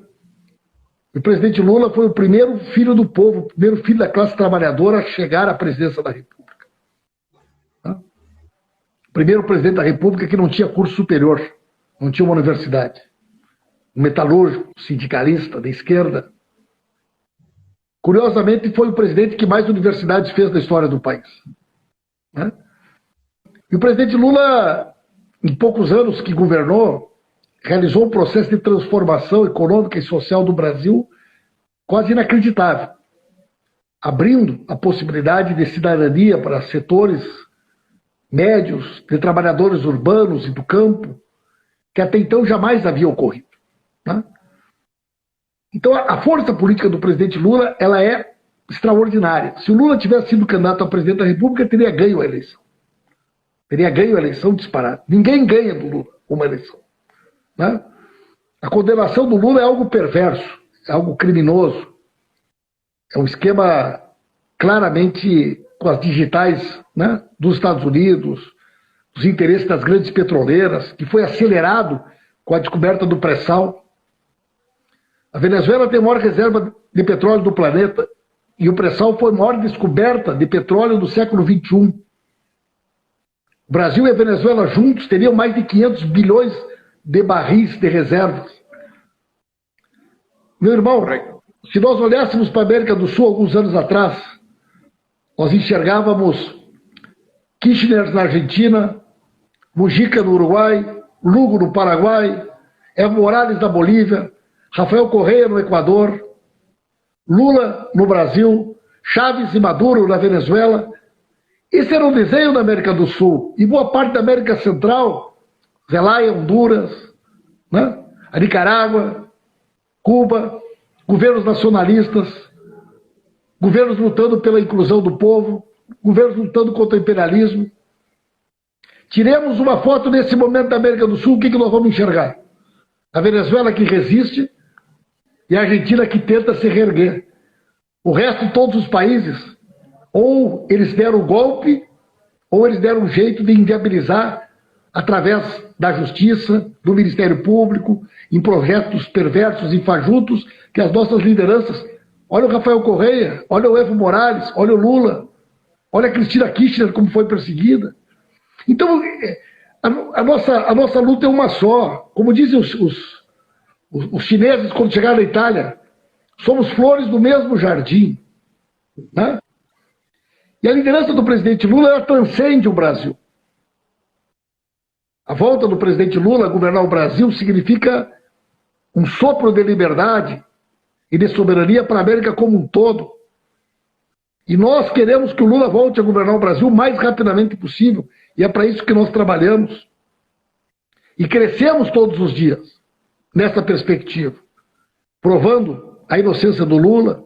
O presidente Lula foi o primeiro filho do povo, o primeiro filho da classe trabalhadora a chegar à presidência da República. Né? O primeiro presidente da República que não tinha curso superior, não tinha uma universidade. Um metalúrgico, sindicalista, de esquerda. Curiosamente, foi o presidente que mais universidades fez na história do país. Né? E o presidente Lula, em poucos anos que governou, realizou um processo de transformação econômica e social do Brasil quase inacreditável, abrindo a possibilidade de cidadania para setores médios, de trabalhadores urbanos e do campo, que até então jamais havia ocorrido. Né? Então, a força política do presidente Lula, ela é extraordinária. Se o Lula tivesse sido candidato a presidente da República, teria ganho a eleição. Teria ganho a eleição disparada. Ninguém ganha do Lula uma eleição. Né? A condenação do Lula é algo perverso, é algo criminoso. É um esquema claramente com as digitais, né, dos Estados Unidos, dos interesses das grandes petroleiras, que foi acelerado com a descoberta do pré-sal. A Venezuela tem a maior reserva de petróleo do planeta e o pré-sal foi a maior descoberta de petróleo do século XXI. O Brasil e a Venezuela juntos teriam mais de 500 bilhões de barris de reservas. Meu irmão, se nós olhássemos para a América do Sul alguns anos atrás, nós enxergávamos Kirchner na Argentina, Mujica no Uruguai, Lugo no Paraguai, Evo Morales na Bolívia, Rafael Correa no Equador, Lula no Brasil, Chávez e Maduro na Venezuela. Esse era um desenho da América do Sul. E boa parte da América Central, Zelaya, Honduras, né? A Nicarágua, Cuba, governos nacionalistas, governos lutando pela inclusão do povo, governos lutando contra o imperialismo. Tiremos uma foto nesse momento da América do Sul, o que nós vamos enxergar? A Venezuela que resiste e a Argentina que tenta se reerguer. O resto, todos os países, ou eles deram o golpe, ou eles deram um jeito de inviabilizar através da justiça, do Ministério Público, em projetos perversos e fajutos que as nossas lideranças... Olha o Rafael Correa, olha o Evo Morales, olha o Lula, olha a Cristina Kirchner como foi perseguida. Então, a nossa luta é uma só. Como dizem os chineses quando chegaram na Itália, somos flores do mesmo jardim. Né? E a liderança do presidente Lula, ela transcende o Brasil. A volta do presidente Lula a governar o Brasil significa um sopro de liberdade e de soberania para a América como um todo. E nós queremos que o Lula volte a governar o Brasil o mais rapidamente possível. E é para isso que nós trabalhamos. E crescemos todos os dias nessa perspectiva, provando a inocência do Lula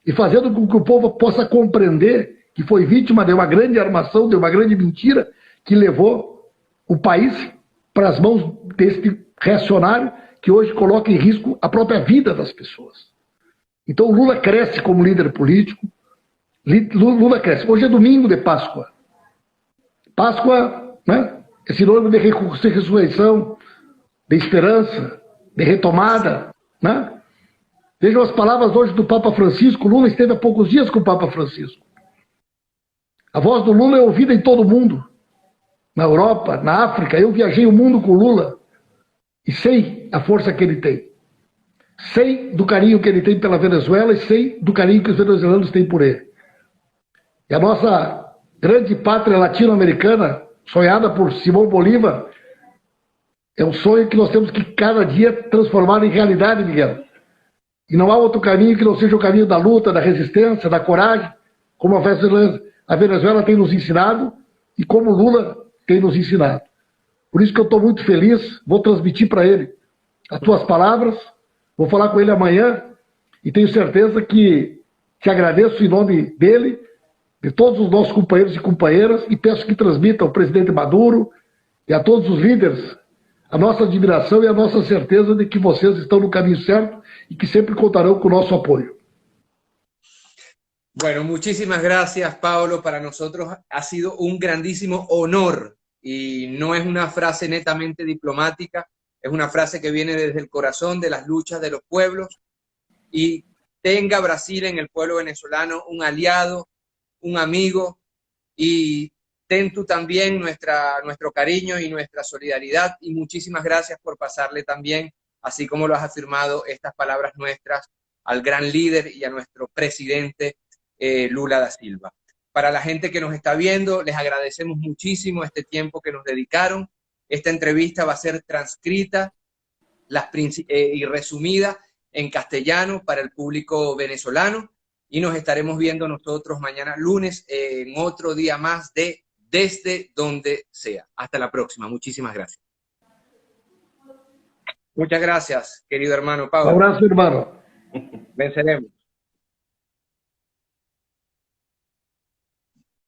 e fazendo com que o povo possa compreender que foi vítima de uma grande armação, de uma grande mentira que levou o país para as mãos deste reacionário que hoje coloca em risco a própria vida das pessoas. Então o Lula cresce como líder político, Lula cresce. Hoje é domingo de Páscoa. Páscoa, né, é sinônimo de ressurreição, de esperança, de retomada. Né? Vejam as palavras hoje do Papa Francisco. Lula esteve há poucos dias com o Papa Francisco. A voz do Lula é ouvida em todo o mundo. Na Europa, na África. Eu viajei o mundo com o Lula e sei a força que ele tem. Sei do carinho que ele tem pela Venezuela e sei do carinho que os venezuelanos têm por ele. E a nossa grande pátria latino-americana, sonhada por Simão Bolívar, é um sonho que nós temos que cada dia transformar em realidade, Miguel. E não há outro caminho que não seja o caminho da luta, da resistência, da coragem, como a Venezuela tem nos ensinado e como o Lula tem nos ensinado. Por isso que eu estou muito feliz, vou transmitir para ele as tuas palavras, vou falar com ele amanhã e tenho certeza que te agradeço em nome dele, de todos os nossos companheiros e companheiras, e peço que transmita ao presidente Maduro e a todos os líderes a nossa admiração e a nossa certeza de que vocês estão no caminho certo y que siempre contarán con nuestro apoyo. Bueno, muchísimas gracias, Pablo. Para nosotros ha sido un grandísimo honor y no es una frase netamente diplomática, es una frase que viene desde el corazón de las luchas de los pueblos, y tenga Brasil en el pueblo venezolano un aliado, un amigo, y ten tú también nuestro cariño y nuestra solidaridad, y muchísimas gracias por pasarle también, así como lo has afirmado, estas palabras nuestras al gran líder y a nuestro presidente Lula da Silva. Para la gente que nos está viendo, les agradecemos muchísimo este tiempo que nos dedicaron. Esta entrevista va a ser transcrita y resumida en castellano para el público venezolano, y nos estaremos viendo nosotros mañana lunes en otro día más de Desde Donde Sea. Hasta la próxima. Muchísimas gracias. Muchas gracias, querido hermano Pablo. Un abrazo, hermano. Venceremos.